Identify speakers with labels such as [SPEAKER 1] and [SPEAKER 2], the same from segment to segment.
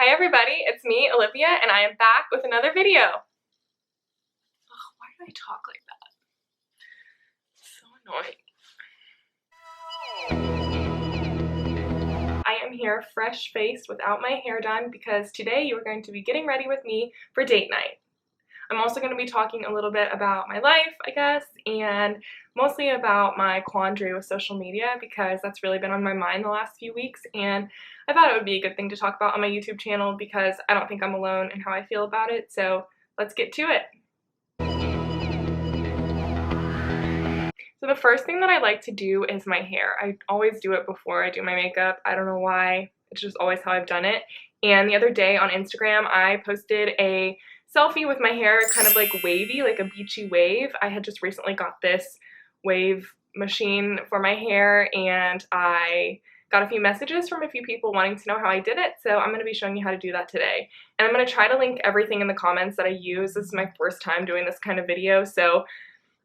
[SPEAKER 1] Hi everybody, it's me, Olivia, and I am back with another video. Ugh, why do I talk like that? So annoying. I am here fresh-faced without my hair done because today you are going to be getting ready with me for date night. I'm also going to be talking a little bit about my life, I guess, and mostly about my quandary with social media because that's really been on my mind the last few weeks, and I thought it would be a good thing to talk about on my YouTube channel because I don't think I'm alone in how I feel about it, so let's get to it. So the first thing that I like to do is my hair. I always do it before I do my makeup. I don't know why. It's just always how I've done it. And the other day on Instagram, I posted a selfie with my hair kind of like wavy, like a beachy wave. I had just recently got this wave machine for my hair and I got a few messages from a few people wanting to know how I did it, so I'm going to be showing you how to do that today. And I'm going to try to link everything in the comments that I use. This is my first time doing this kind of video, so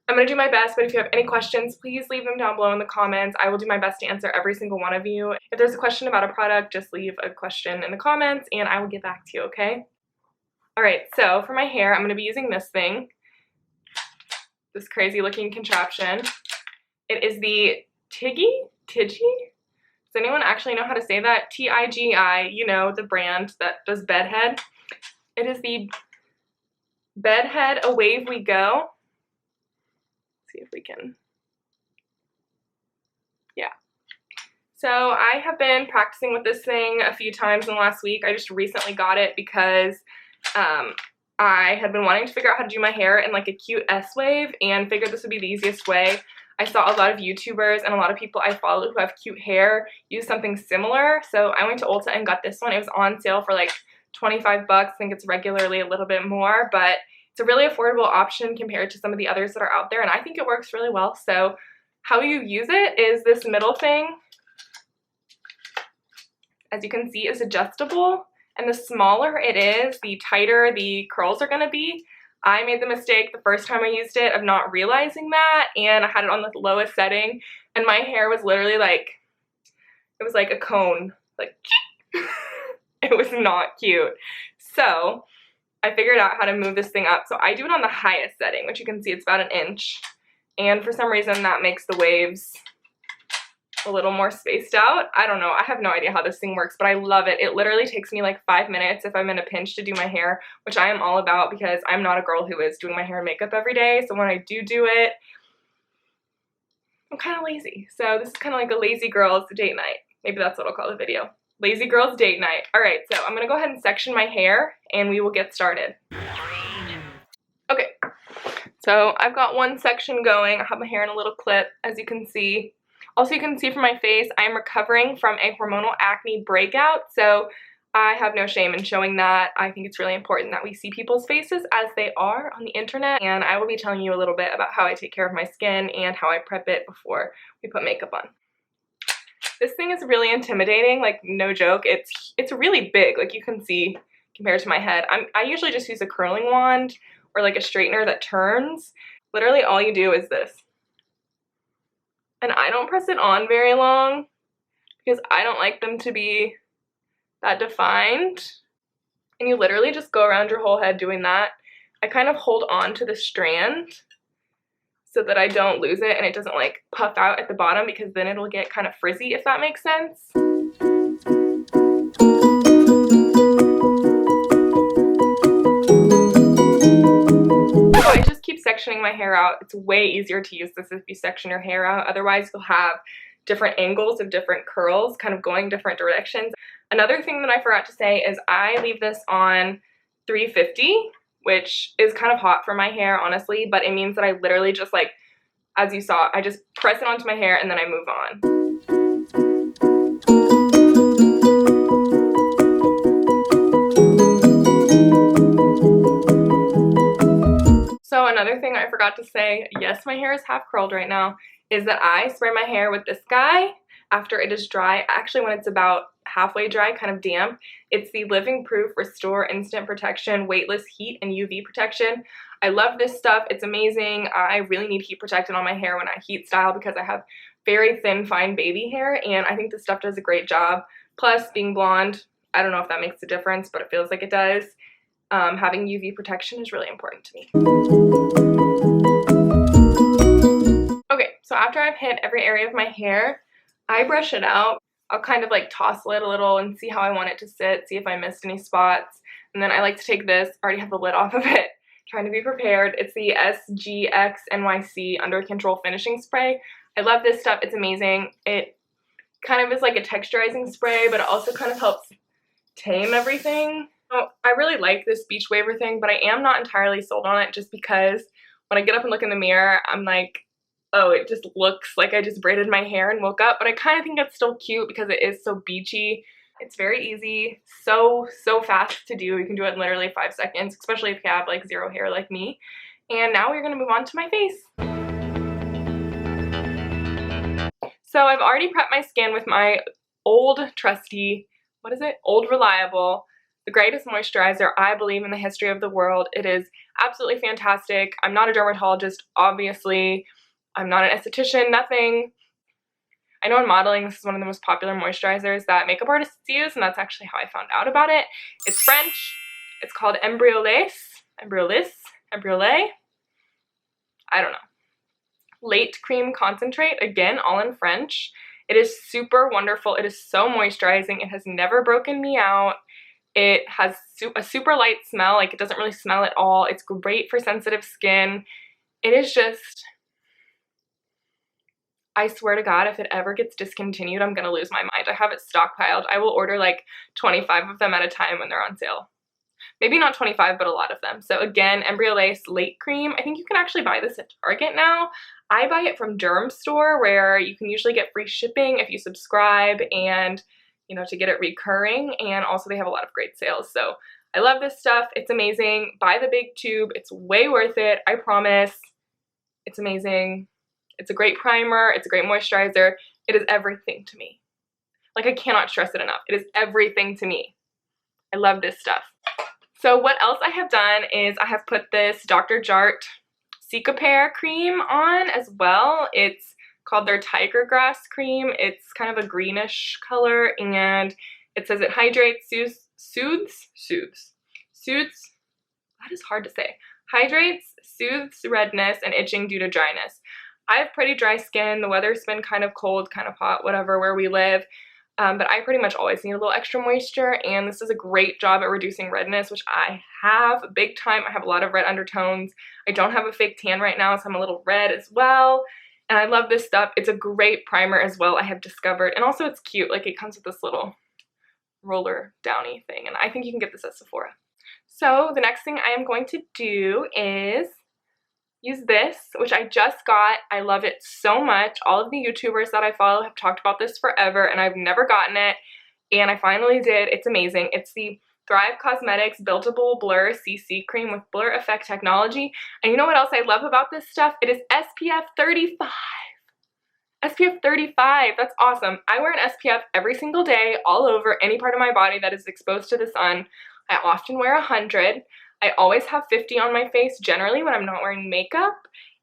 [SPEAKER 1] I'm going to do my best, but if you have any questions, please leave them down below in the comments. I will do my best to answer every single one of you. If there's a question about a product, just leave a question in the comments and I will get back to you, okay? Alright, so for my hair, I'm going to be using this thing. This crazy looking contraption. It is the Tigi? Does anyone actually know how to say that? T-I-G-I, you know, the brand that does bedhead. It is the bedhead A Wave We Go. See if we can, yeah. So I have been practicing with this thing a few times in the last week. I just recently got it because I had been wanting to figure out how to do my hair in like a cute S-wave and figured this would be the easiest way. I saw a lot of YouTubers and a lot of people I follow who have cute hair use something similar, so I went to Ulta and got this one. It was on sale for like 25 bucks. I think it's regularly a little bit more, but it's a really affordable option compared to some of the others that are out there, and I think it works really well. So how you use it is this middle thing, as you can see, is adjustable, and the smaller it is, the tighter the curls are going to be. I made the mistake the first time I used it of not realizing that, and I had it on the lowest setting, and my hair was literally like, it was like a cone, like, it was not cute. So I figured out how to move this thing up. So I do it on the highest setting, which you can see it's about 1 inch. And for some reason that makes the waves a little more spaced out. I don't know. I have no idea how this thing works, but I love it. It literally takes me like 5 minutes if I'm in a pinch to do my hair, which I am all about because I'm not a girl who is doing my hair and makeup every day. So when I do it, I'm kind of lazy. So this is kind of like a lazy girl's date night. Maybe that's what I'll call the video. Lazy girl's date night. Alright, so I'm going to go ahead and section my hair and we will get started. Okay, so I've got one section going. I have my hair in a little clip, as you can see. Also, you can see from my face, I'm recovering from a hormonal acne breakout, so I have no shame in showing that. I think it's really important that we see people's faces as they are on the internet, and I will be telling you a little bit about how I take care of my skin and how I prep it before we put makeup on. This thing is really intimidating, like no joke. It's really big, like you can see compared to my head. I usually just use a curling wand or like a straightener that turns. Literally all you do is this. And I don't press it on very long because I don't like them to be that defined. And you literally just go around your whole head doing that. I kind of hold on to the strand so that I don't lose it and it doesn't like puff out at the bottom because then it'll get kind of frizzy, if that makes sense. So I just keep sectioning my hair out. It's way easier to use this if you section your hair out. Otherwise you'll have different angles of different curls kind of going different directions. Another thing that I forgot to say is I leave this on 350, which is kind of hot for my hair, honestly, but it means that I literally just like, as you saw, I just press it onto my hair and then I move on. So another thing I forgot to say, yes, my hair is half curled right now, is that I spray my hair with this guy after it is dry. Actually, when it's about halfway dry, kind of damp. It's the Living Proof Restore Instant Protection Weightless Heat and UV Protection. I love this stuff. It's amazing. I really need heat protectant on my hair when I heat style because I have very thin, fine baby hair, and I think this stuff does a great job. Plus, being blonde, I don't know if that makes a difference, but it feels like it does. Having UV protection is really important to me. Okay, so after I've hit every area of my hair, I brush it out. I'll kind of like toss it a little and see how I want it to sit, see if I missed any spots. And then I like to take this, already have the lid off of it, trying to be prepared. It's the SGX NYC Under Control Finishing Spray. I love this stuff, it's amazing. It kind of is like a texturizing spray, but it also kind of helps tame everything. So I really like this beach waver thing, but I am not entirely sold on it just because when I get up and look in the mirror, I'm like, oh, it just looks like I just braided my hair and woke up, but I kind of think it's still cute because it is so beachy. It's very easy, so fast to do. You can do it in literally 5 seconds, especially if you have like zero hair like me. And now we're gonna move on to my face. So I've already prepped my skin with my old trusty, what is it? Old Reliable, the greatest moisturizer I believe in the history of the world. It is absolutely fantastic. I'm not a dermatologist, obviously. I'm not an esthetician, nothing. I know in modeling this is one of the most popular moisturizers that makeup artists use, and that's actually how I found out about it. It's French. It's called Embryolisse. I don't know. Late Cream Concentrate, again, all in French. It is super wonderful. It is so moisturizing. It has never broken me out. It has a super light smell, like it doesn't really smell at all. It's great for sensitive skin. It is just, I swear to God, if it ever gets discontinued, I'm gonna lose my mind. I have it stockpiled. I will order like 25 of them at a time when they're on sale. Maybe not 25, but a lot of them. So again, Embryolisse Late Cream. I think you can actually buy this at Target now. I buy it from Derm Store, where you can usually get free shipping if you subscribe and, you know, to get it recurring. And also they have a lot of great sales. So I love this stuff. It's amazing. Buy the big tube. It's way worth it. I promise. It's amazing. It's a great primer. It's a great moisturizer. It is everything to me. Like, I cannot stress it enough. It is everything to me. I love this stuff. So what else I have done is I have put this Dr. Jart Cicapair cream on as well. It's called their Tiger Grass cream. It's kind of a greenish color, and it says it hydrates, soothes, that is hard to say. Hydrates, soothes redness and itching due to dryness. I have pretty dry skin. The weather's been kind of cold, kind of hot, whatever, where we live. But I pretty much always need a little extra moisture, and this does a great job at reducing redness, which I have big time. I have a lot of red undertones. I don't have a fake tan right now, so I'm a little red as well. And I love this stuff. It's a great primer as well, I have discovered. And also it's cute. Like, it comes with this little roller downy thing, and I think you can get this at Sephora. So the next thing I am going to do is use this, which I just got. I love it so much. All of the YouTubers that I follow have talked about this forever, and I've never gotten it, and I finally did. It's amazing. It's the Thrive Cosmetics Buildable Blur CC Cream with Blur Effect technology. And you know what else I love about this stuff? It is SPF 35. SPF 35, that's awesome. I wear an SPF every single day, all over any part of my body that is exposed to the sun. I often wear 100. I always have 50 on my face, generally when I'm not wearing makeup,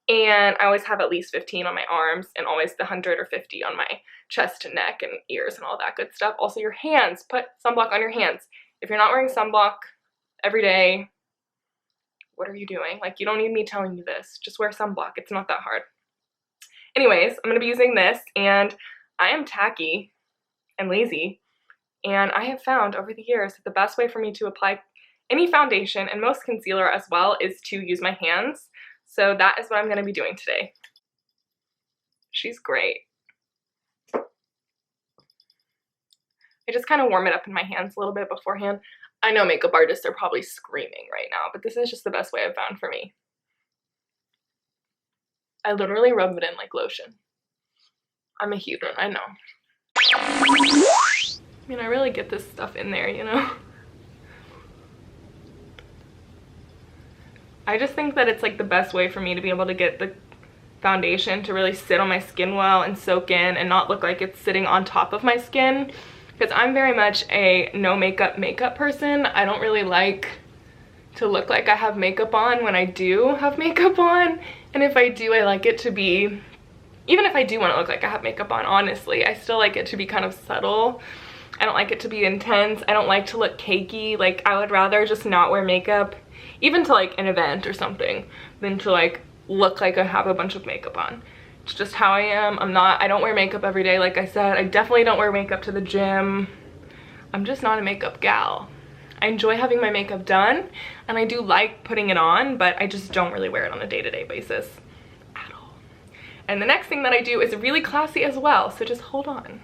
[SPEAKER 1] and I always have at least 15 on my arms, and always the 100 or 50 on my chest and neck and ears and all that good stuff. Also your hands, put sunblock on your hands. If you're not wearing sunblock every day, what are you doing? Like, you don't need me telling you this. Just wear sunblock. It's not that hard. Anyways, I'm going to be using this, and I am tacky and lazy, and I have found over the years that the best way for me to apply any foundation, and most concealer as well, is to use my hands. So that is what I'm going to be doing today. She's great. I just kind of warm it up in my hands a little bit beforehand. I know makeup artists are probably screaming right now, but this is just the best way I've found for me. I literally rub it in like lotion. I'm a heathen, I know. I mean, I really get this stuff in there, you know? I just think that it's like the best way for me to be able to get the foundation to really sit on my skin well and soak in and not look like it's sitting on top of my skin, because I'm very much a no makeup person. I don't really like to look like I have makeup on when I do have makeup on, and if I do, I like it to be, even if I do want to look like I have makeup on, honestly, I still like it to be kind of subtle. I don't like it to be intense. I don't like to look cakey. Like, I would rather just not wear makeup, even to like an event or something, than to like look like I have a bunch of makeup on. It's just how I am. I don't wear makeup every day, like I said. I definitely don't wear makeup to the gym. I'm just not a makeup gal. I enjoy having my makeup done, and I do like putting it on, but I just don't really wear it on a day-to-day basis at all. And the next thing that I do is really classy as well, so just hold on.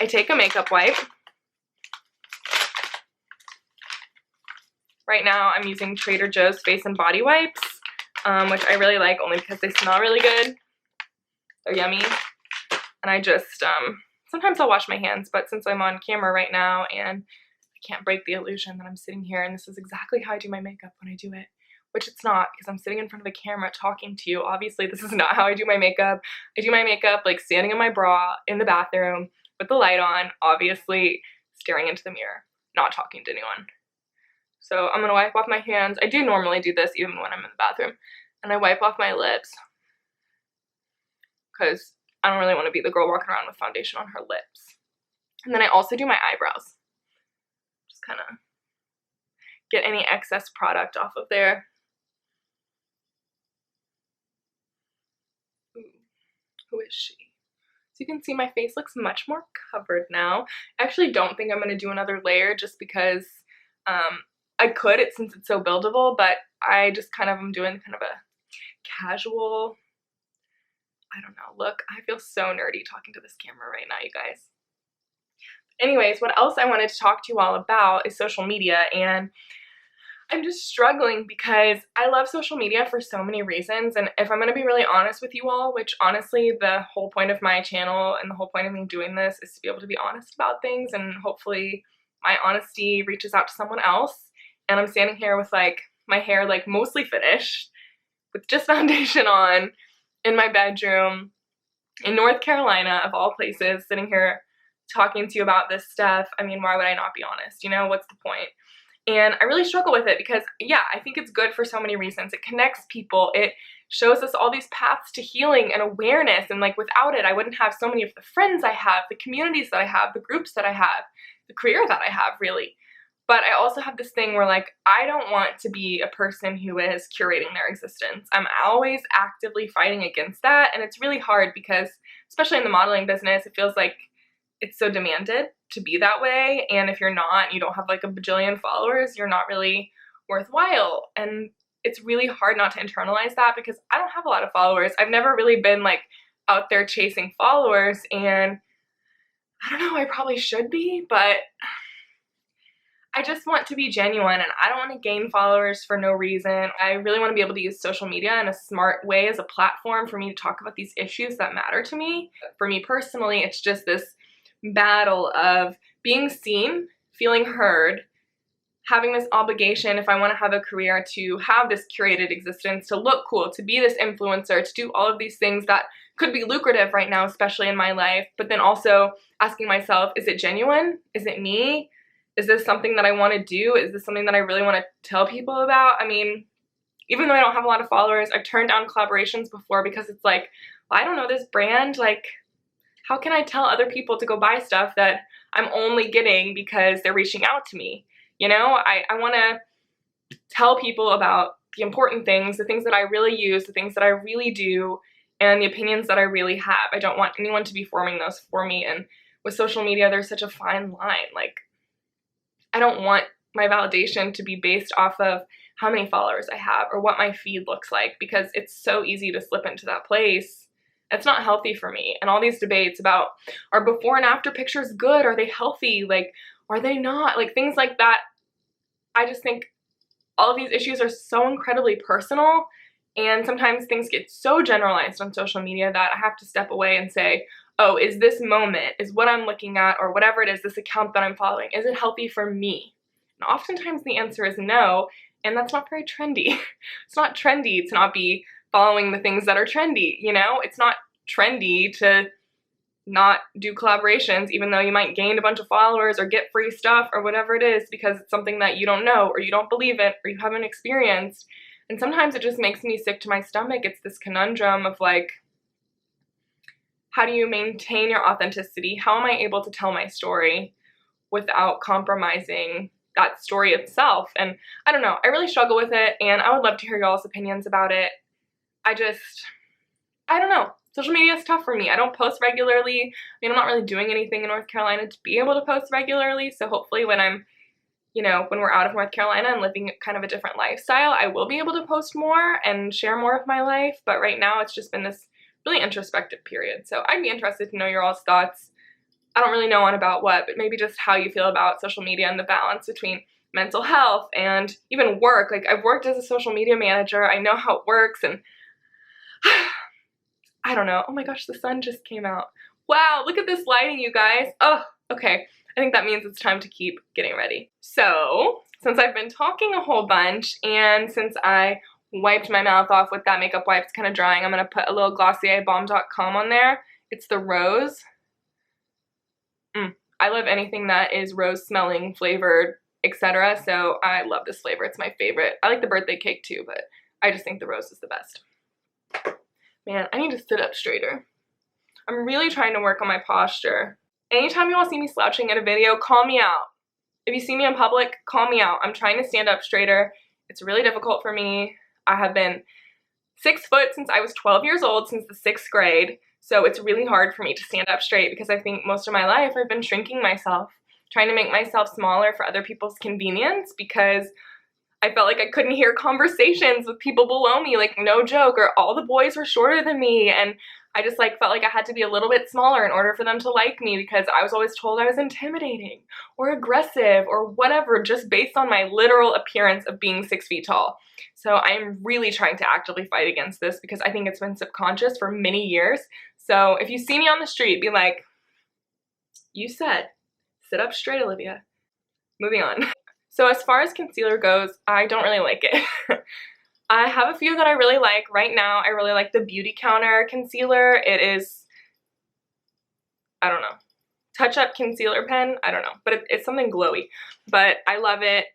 [SPEAKER 1] I take a makeup wipe. Right now I'm using Trader Joe's face and body wipes, which I really like only because they smell really good. They're yummy. And I just, sometimes I'll wash my hands, but since I'm on camera right now and I can't break the illusion that I'm sitting here and this is exactly how I do my makeup when I do it, which it's not, because I'm sitting in front of a camera talking to you. Obviously, this is not how I do my makeup. I do my makeup like standing in my bra in the bathroom with the light on, obviously staring into the mirror, not talking to anyone. So I'm gonna wipe off my hands. I do normally do this even when I'm in the bathroom. And I wipe off my lips because I don't really want to be the girl walking around with foundation on her lips. And then I also do my eyebrows. Just kind of get any excess product off of there. Ooh, who is she? So you can see my face looks much more covered now. I actually don't think I'm going to do another layer just because I could since it's so buildable, but I just kind of am doing kind of a casual, I don't know, look. I feel so nerdy talking to this camera right now, you guys. Anyways, what else I wanted to talk to you all about is social media, and I'm just struggling because I love social media for so many reasons, and if I'm going to be really honest with you all, which honestly the whole point of my channel and the whole point of me doing this is to be able to be honest about things, and hopefully my honesty reaches out to someone else. And I'm standing here with like my hair like mostly finished with just foundation on in my bedroom in North Carolina of all places, sitting here talking to you about this stuff. I mean, why would I not be honest? You know, what's the point? And I really struggle with it because, yeah, I think it's good for so many reasons. It connects people. It shows us all these paths to healing and awareness. And like without it, I wouldn't have so many of the friends I have, the communities that I have, the groups that I have, the career that I have, really. But I also have this thing where like, I don't want to be a person who is curating their existence. I'm always actively fighting against that. And it's really hard because, especially in the modeling business, it feels like it's so demanded to be that way. And if you're not, you don't have like a bajillion followers, you're not really worthwhile. And it's really hard not to internalize that because I don't have a lot of followers. I've never really been like out there chasing followers, and I don't know, I probably should be, but I just want to be genuine and I don't want to gain followers for no reason. I really want to be able to use social media in a smart way as a platform for me to talk about these issues that matter to me. For me personally, it's just this battle of being seen, feeling heard, having this obligation if I want to have a career to have this curated existence, to look cool, to be this influencer, to do all of these things that could be lucrative right now, especially in my life, but then also asking myself, is it genuine? Is it me? Is this something that I want to do? Is this something that I really want to tell people about? I mean, even though I don't have a lot of followers, I've turned down collaborations before because it's like, well, I don't know this brand, like, how can I tell other people to go buy stuff that I'm only getting because they're reaching out to me? You know, I want to tell people about the important things, the things that I really use, the things that I really do, and the opinions that I really have. I don't want anyone to be forming those for me. And with social media, there's such a fine line. Like, I don't want my validation to be based off of how many followers I have or what my feed looks like, because it's so easy to slip into that place. It's not healthy for me. And all these debates about, are before and after pictures good? Are they healthy? Like, are they not? Like, things like that. I just think all of these issues are so incredibly personal, and sometimes things get so generalized on social media that I have to step away and say, oh, is this moment, is what I'm looking at, or whatever it is, this account that I'm following, is it healthy for me? And oftentimes the answer is no, and that's not very trendy. It's not trendy to not be following the things that are trendy, you know? It's not trendy to not do collaborations, even though you might gain a bunch of followers or get free stuff or whatever it is, because it's something that you don't know or you don't believe it or you haven't experienced. And sometimes it just makes me sick to my stomach. It's this conundrum of like, how do you maintain your authenticity? How am I able to tell my story without compromising that story itself. And I don't know, I really struggle with it, and I would love to hear y'all's opinions about it. I don't know. Social media is tough for me. I don't post regularly. I mean, I'm not really doing anything in North Carolina to be able to post regularly, so hopefully when I'm, you know, when we're out of North Carolina and living kind of a different lifestyle, I will be able to post more and share more of my life. But right now it's just been this really introspective period. So I'd be interested to know your all's thoughts. I don't really know on about what, but maybe just how you feel about social media and the balance between mental health and even work. Like, I've worked as a social media manager. I know how it works, and I don't know. Oh my gosh, the sun just came out. Wow, look at this lighting, you guys. Oh, okay. I think that means it's time to keep getting ready. So, since I've been talking a whole bunch, and since I wiped my mouth off with that makeup wipe, it's kind of drying, I'm going to put a little Glossier Balm.com on there. It's the rose. I love anything that is rose smelling, flavored, etc. So I love this flavor. It's my favorite. I like the birthday cake too, but I just think the rose is the best. Man, I need to sit up straighter. I'm really trying to work on my posture. Anytime you all see me slouching in a video, call me out. If you see me in public, call me out. I'm trying to stand up straighter. It's really difficult for me. I have been 6 foot since I was 12 years old, since the 6th grade. So it's really hard for me to stand up straight because I think most of my life I've been shrinking myself, trying to make myself smaller for other people's convenience, because I felt like I couldn't hear conversations with people below me, like, no joke, or all the boys were shorter than me, and I just like felt like I had to be a little bit smaller in order for them to like me, because I was always told I was intimidating or aggressive or whatever, just based on my literal appearance of being 6 feet tall. So I'm really trying to actively fight against this, because I think it's been subconscious for many years. So if you see me on the street, be like, you said, sit up straight, Olivia. Moving on. So as far as concealer goes, I don't really like it. I have a few that I really like. Right now, I really like the Beauty Counter concealer. It is, I don't know, Touch Up Concealer Pen. I don't know, but it's something glowy. But I love it.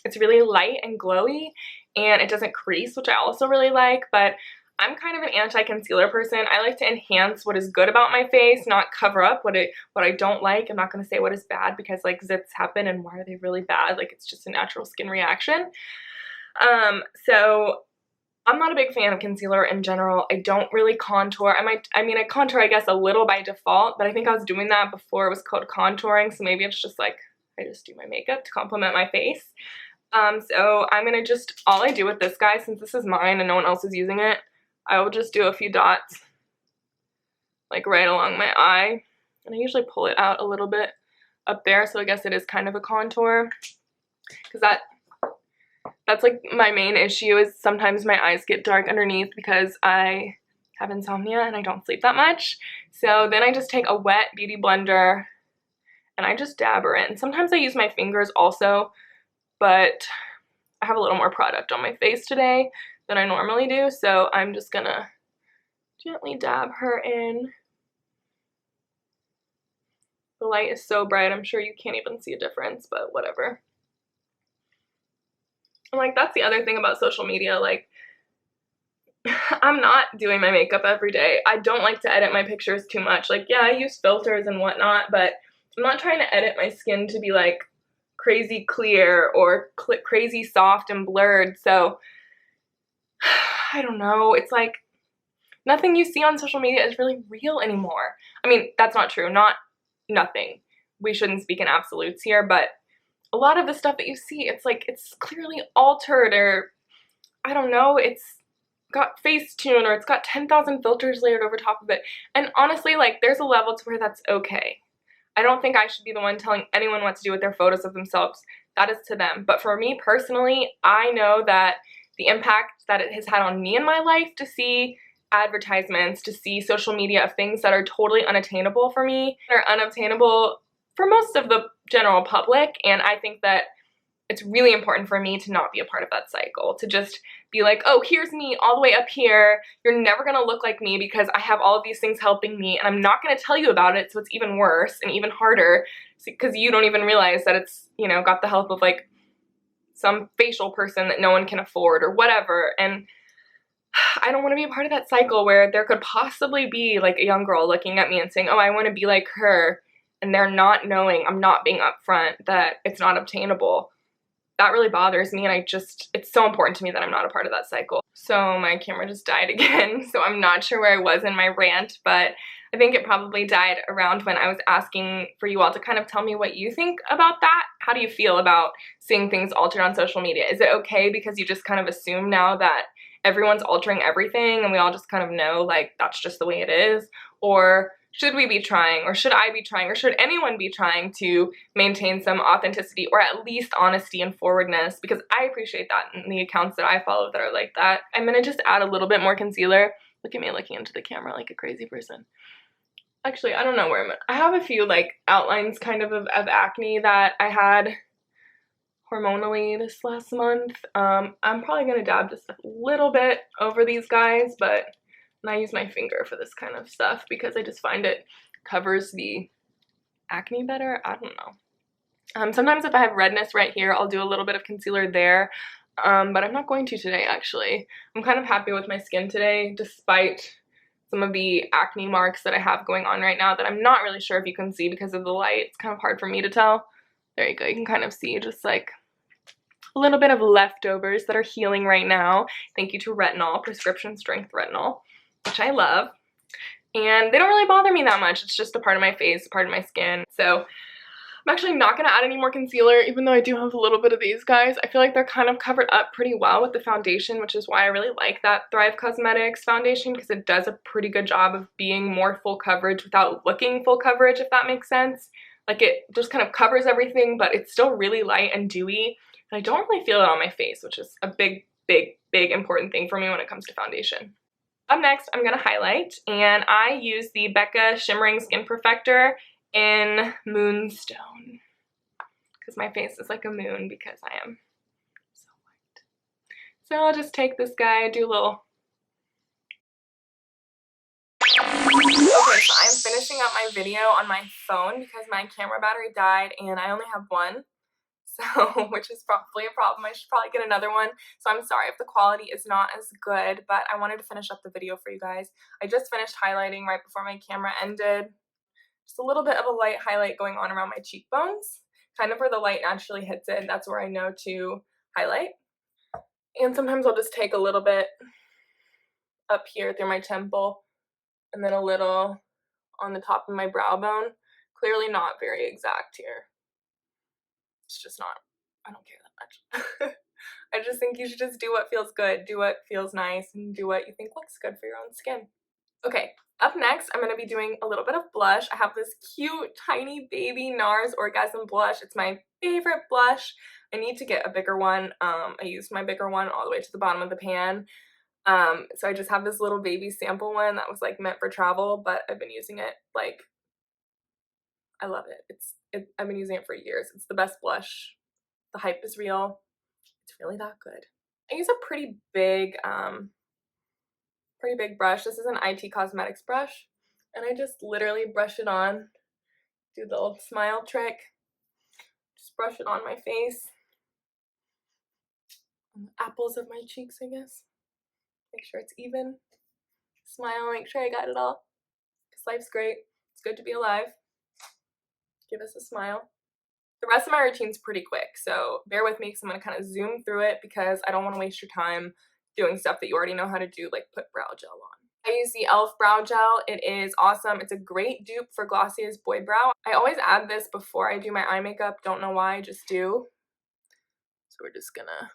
[SPEAKER 1] It's really light and glowy, and it doesn't crease, which I also really like. But I'm kind of an anti-concealer person. I like to enhance what is good about my face, not cover up what I don't like. I'm not going to say what is bad, because like zits happen, and why are they really bad? Like, it's just a natural skin reaction. So I'm not a big fan of concealer in general. I don't really contour. I mean, I contour, I guess, a little by default, but I think I was doing that before it was called contouring, so maybe it's just like I just do my makeup to complement my face. So I'm gonna just, all I do with this guy, since this is mine and no one else is using it, I will just do a few dots, like right along my eye, and I usually pull it out a little bit up there, so I guess it is kind of a contour, because that's like my main issue, is sometimes my eyes get dark underneath because I have insomnia and I don't sleep that much. So then I just take a wet beauty blender and I just dab her in. Sometimes I use my fingers also, but I have a little more product on my face today than I normally do, so I'm just gonna gently dab her in. The light is so bright, I'm sure you can't even see a difference, but whatever. And like, that's the other thing about social media, like, I'm not doing my makeup every day. I don't like to edit my pictures too much. Like, yeah, I use filters and whatnot, but I'm not trying to edit my skin to be like crazy clear or crazy soft and blurred. So I don't know, it's like nothing you see on social media is really real anymore. I mean, that's not true, nothing. We shouldn't speak in absolutes here, but a lot of the stuff that you see, it's like, it's clearly altered, or I don't know, it's got Facetune, or it's got 10,000 filters layered over top of it. And honestly, like, there's a level to where that's okay. I don't think I should be the one telling anyone what to do with their photos of themselves. That is to them. But for me personally, I know that the impact that it has had on me in my life to see advertisements, to see social media of things that are totally unattainable for me, that are unobtainable for most of the general public, and I think that it's really important for me to not be a part of that cycle, to just be like, oh, here's me all the way up here, you're never gonna look like me because I have all of these things helping me, and I'm not gonna tell you about it, so it's even worse and even harder, because you don't even realize that it's, you know, got the help of like some facial person that no one can afford or whatever. And I don't want to be a part of that cycle where there could possibly be like a young girl looking at me and saying, oh, I want to be like her, and they're not knowing, I'm not being upfront that it's not obtainable, that really bothers me, and it's so important to me that I'm not a part of that cycle. So my camera just died again, so I'm not sure where I was in my rant, but I think it probably died around when I was asking for you all to kind of tell me what you think about that. How do you feel about seeing things altered on social media? Is it okay because you just kind of assume now that everyone's altering everything and we all just kind of know like that's just the way it is? Or should we be trying, or should I be trying, or should anyone be trying to maintain some authenticity or at least honesty and forwardness? Because I appreciate that in the accounts that I follow that are like that. I'm gonna just add a little bit more concealer. Look at me looking into the camera like a crazy person. Actually, I don't know where I'm at. I have a few like outlines kind of acne that I had hormonally this last month. I'm probably gonna dab just a little bit over these guys, but I use my finger for this kind of stuff because I just find it covers the acne better. I don't know. Sometimes if I have redness right here, I'll do a little bit of concealer there, but I'm not going to today actually. I'm kind of happy with my skin today despite some of the acne marks that I have going on right now that I'm not really sure if you can see because of the light. It's kind of hard for me to tell. There you go. You can kind of see just like a little bit of leftovers that are healing right now. Thank you to retinol, prescription strength retinol, which I love. And they don't really bother me that much. It's just a part of my face, a part of my skin. So I'm actually not going to add any more concealer, even though I do have a little bit of these guys. I feel like they're kind of covered up pretty well with the foundation, which is why I really like that Thrive Cosmetics foundation, because it does a pretty good job of being more full coverage without looking full coverage, if that makes sense. Like it just kind of covers everything, but it's still really light and dewy. And I don't really feel it on my face, which is a big, big, big important thing for me when it comes to foundation. Up next, I'm going to highlight, and I use the Becca Shimmering Skin Perfector in Moonstone because my face is like a moon because I am so white. So I'll just take this guy, do a little... Okay, so I'm finishing up my video on my phone because my camera battery died and I only have one. So, which is probably a problem. I should probably get another one. So I'm sorry if the quality is not as good, but I wanted to finish up the video for you guys. I just finished highlighting right before my camera ended. Just a little bit of a light highlight going on around my cheekbones, kind of where the light naturally hits it. That's where I know to highlight. And sometimes I'll just take a little bit up here through my temple and then a little on the top of my brow bone. Clearly not very exact here. It's just not, I don't care that much. I just think you should just do what feels good, do what feels nice, and do what you think looks good for your own skin. Okay, up next, I'm going to be doing a little bit of blush. I have this cute, tiny baby NARS Orgasm blush. It's my favorite blush. I need to get a bigger one. I used my bigger one all the way to the bottom of the pan. So I just have this little baby sample one that was like meant for travel, but I've been using it like, I love it. I've been using it for years. It's the best blush. The hype is real. It's really that good. I use a pretty big brush. This is an IT Cosmetics brush, and I just literally brush it on, do the old smile trick, just brush it on my face, on the apples of my cheeks, I guess. Make sure it's even. Smile, make sure I got it all, because life's great. It's good to be alive. Give us a smile. The rest of my routine's pretty quick, so bear with me because I'm going to kind of zoom through it because I don't want to waste your time doing stuff that you already know how to do, like put brow gel on. I use the e.l.f. brow gel. It is awesome. It's a great dupe for Glossier's Boy Brow. I always add this before I do my eye makeup. Don't know why, just do. So we're just gonna...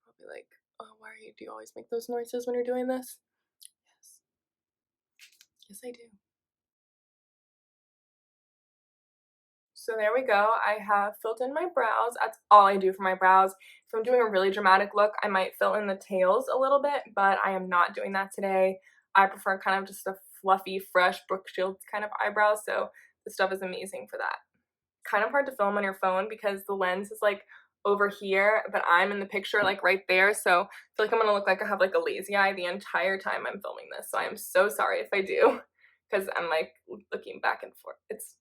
[SPEAKER 1] Probably like, oh, do you always make those noises when you're doing this? Yes. Yes, I do. So there we go. I have filled in my brows. That's all I do for my brows. If I'm doing a really dramatic look, I might fill in the tails a little bit, but I am not doing that today. I prefer kind of just a fluffy, fresh Brooke Shields kind of eyebrow, so this stuff is amazing for that. Kind of hard to film on your phone because the lens is like over here, but I'm in the picture like right there, so I feel like I'm gonna look like I have like a lazy eye the entire time I'm filming this, so I am so sorry if I do, because I'm like looking back and forth. It's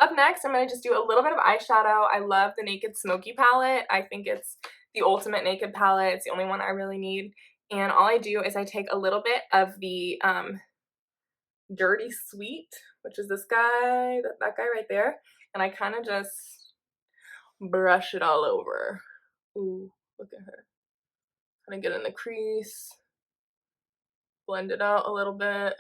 [SPEAKER 1] Up next, I'm going to just do a little bit of eyeshadow. I love the Naked Smoky palette. I think it's the ultimate naked palette. It's the only one I really need. And all I do is I take a little bit of the Dirty Sweet, which is this guy, that guy right there. And I kind of just brush it all over. Ooh, look at her. Kind of get in the crease. Blend it out a little bit.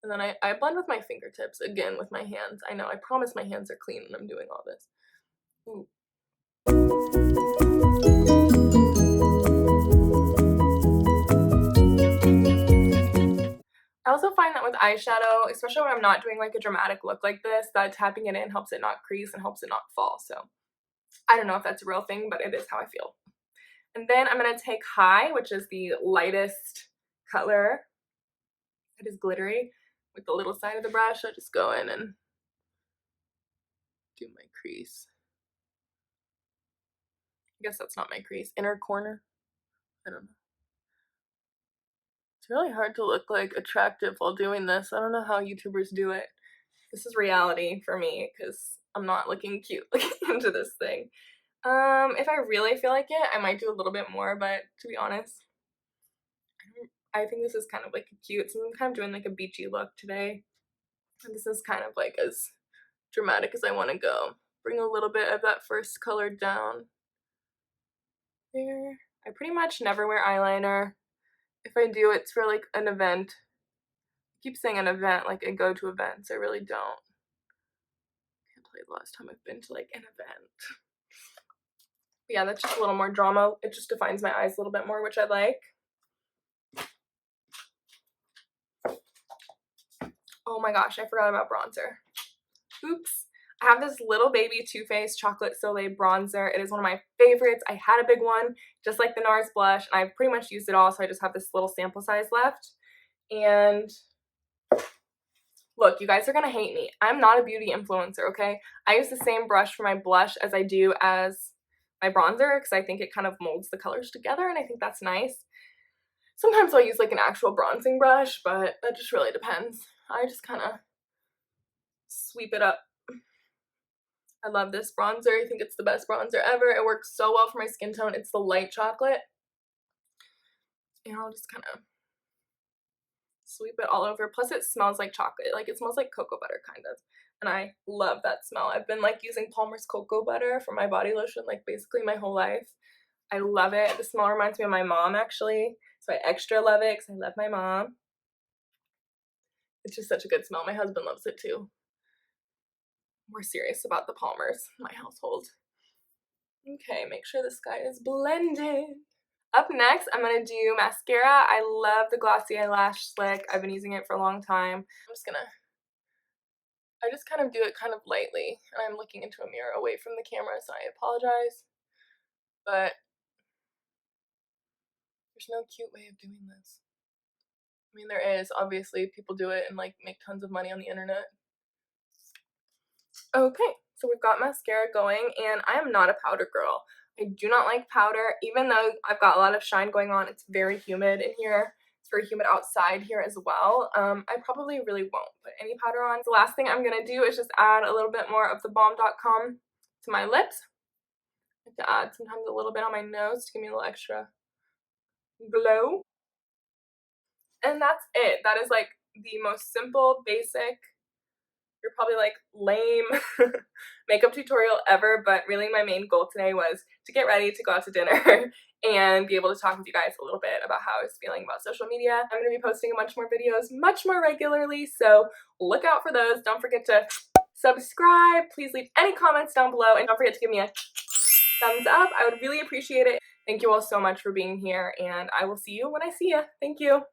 [SPEAKER 1] And then I blend with my fingertips, again, with my hands. I know, I promise my hands are clean when I'm doing all this. Ooh. I also find that with eyeshadow, especially when I'm not doing like a dramatic look like this, that tapping it in helps it not crease and helps it not fall. So I don't know if that's a real thing, but it is how I feel. And then I'm going to take High, which is the lightest color. It is glittery. With the little side of the brush, I just go in and do my crease. I guess that's not my crease. Inner corner. I don't know. It's really hard to look like attractive while doing this. I don't know how YouTubers do it. This is reality for me because I'm not looking cute looking into this thing. If I really feel like it, I might do a little bit more, but to be honest, I think this is kind of like cute. So I'm kind of doing like a beachy look today. And this is kind of like as dramatic as I want to go. Bring a little bit of that first color down. There. I pretty much never wear eyeliner. If I do, it's for like an event. I keep saying an event, like I go to events. I really don't. I can't tell you the last time I've been to like an event. But yeah, that's just a little more drama. It just defines my eyes a little bit more, which I like. Oh my gosh, I forgot about bronzer. Oops. I have this little baby Too Faced Chocolate Soleil bronzer. It is one of my favorites. I had a big one, just like the NARS blush, and I've pretty much used it all, so I just have this little sample size left. And look, you guys are gonna hate me. I'm not a beauty influencer, okay? I use the same brush for my blush as I do as my bronzer because I think it kind of molds the colors together, and I think that's nice. Sometimes I'll use like an actual bronzing brush, but that just really depends. I just kind of sweep it up. I love this bronzer. I think it's the best bronzer ever. It works so well for my skin tone. It's the light chocolate. And I'll just kind of sweep it all over. Plus it smells like chocolate. Like it smells like cocoa butter kind of. And I love that smell. I've been like using Palmer's cocoa butter for my body lotion like basically my whole life. I love it. The smell reminds me of my mom actually. So I extra love it because I love my mom. It's just such a good smell. My husband loves it too. We're serious about the Palmers in my household. Okay, make sure this guy is blended. Up next, I'm going to do mascara. I love the Glossier Lash Slick. I've been using it for a long time. I just kind of do it kind of lightly. And I'm looking into a mirror away from the camera, so I apologize. But there's no cute way of doing this. I mean, there is. Obviously, people do it and like make tons of money on the internet. Okay, so we've got mascara going, and I am not a powder girl. I do not like powder, even though I've got a lot of shine going on. It's very humid in here. It's very humid outside here as well. I probably really won't put any powder on. The last thing I'm going to do is just add a little bit more of the Balm.com to my lips. I like to add sometimes a little bit on my nose to give me a little extra glow. And that's it. That is like the most simple, basic, you're probably like lame makeup tutorial ever, but really my main goal today was to get ready to go out to dinner and be able to talk with you guys a little bit about how I was feeling about social media. I'm going to be posting a bunch more videos much more regularly, so look out for those. Don't forget to subscribe. Please leave any comments down below, and don't forget to give me a thumbs up. I would really appreciate it. Thank you all so much for being here, and I will see you when I see you. Thank you.